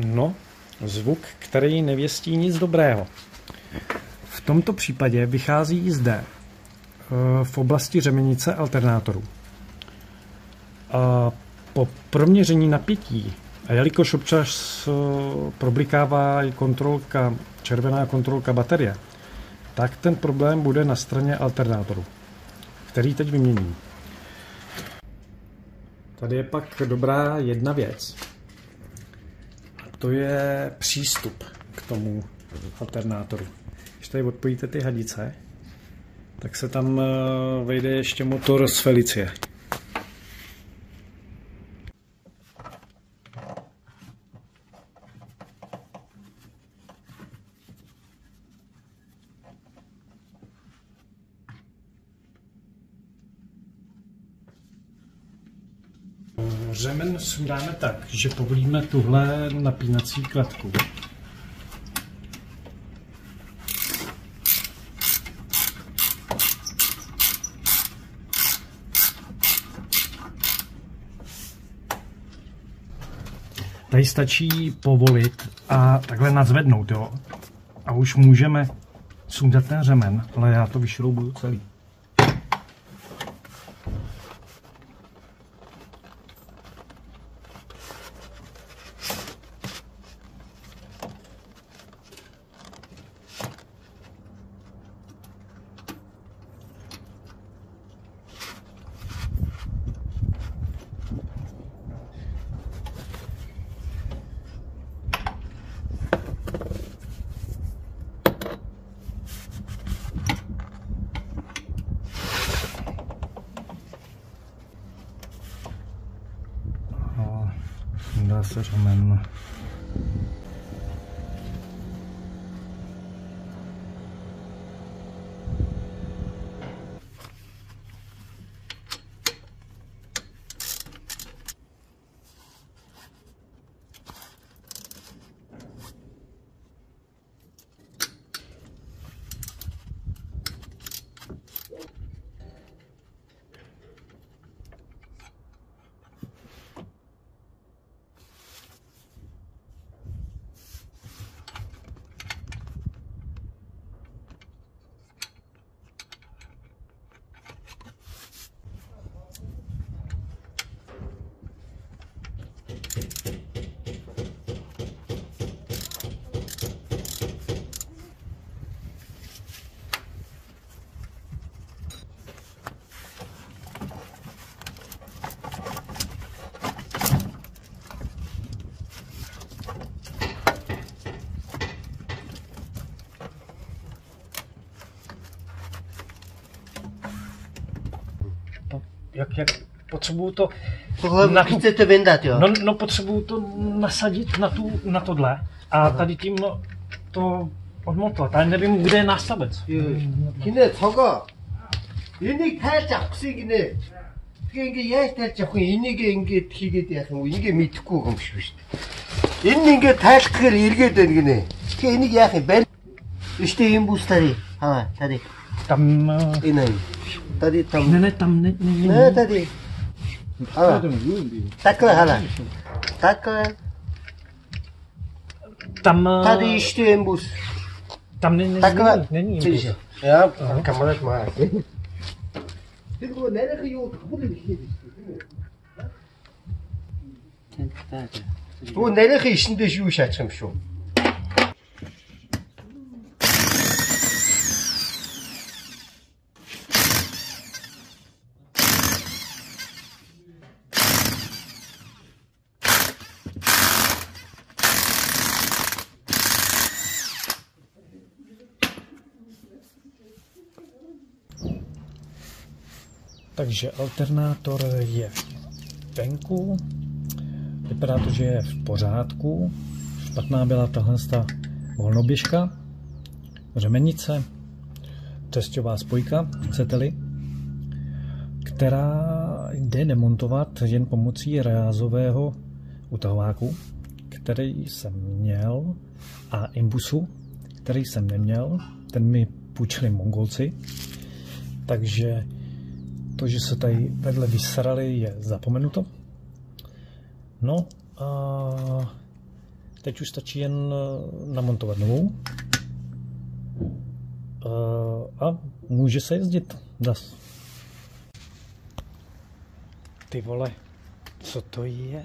No, zvuk, který nevěstí nic dobrého. V tomto případě vychází zde v oblasti řemenice alternátorů. A po proměření napětí, a jelikož občas problikává i červená kontrolka baterie, tak ten problém bude na straně alternátoru, který teď vyměním. Tady je pak dobrá jedna věc. A to je přístup k tomu alternátoru. Když tady odpojíte ty hadice, tak se tam vejde ještě motor z Felicie. Řemen sundáme tak, že povolíme tuhle napínací kladku. Tady stačí povolit a takhle nadzvednout, jo. A už můžeme sundat ten řemen, ale já to vyšroubuju celý. Dá se řemen. Jak potřebuju to... Tohle chcete vyndat, jo? No potřebuju to nasadit na tohle a tady tím to odmontovat, ale nevím, kde je nástavec. 근데 저거 이게 살짝 쓰기네. 이게 살짝 이게 튀게 돼서 이게 밑고 그럼 싶으시대. 이게 탈크를 이렇게 되는 거네. 이게 약간 벨 işte in bu tady. Ha, tady. Tam... Tady tam. Ne, tam ne. Ne, tady. Hala. Takhle, hala. Takhle. Tam... Tady ještě imbus. Tam není imbus. Já, kamarád má. Tyko nerech jo, bude vychýt. Bu nerech işinde şu şaçım şu. Takže alternátor je venku, vypadá to, že je v pořádku, špatná byla tahle volnoběžka, řemenice, testová spojka, chcete-li, která jde demontovat jen pomocí rázového utahováku, který jsem měl, a imbusu, který jsem neměl, ten mi půjčili Mongolci, takže to, že se tady vedle vysrali, je zapomenuto. No a Teď už stačí jen namontovat novou. A může se jezdit. Das. Ty vole, co to je?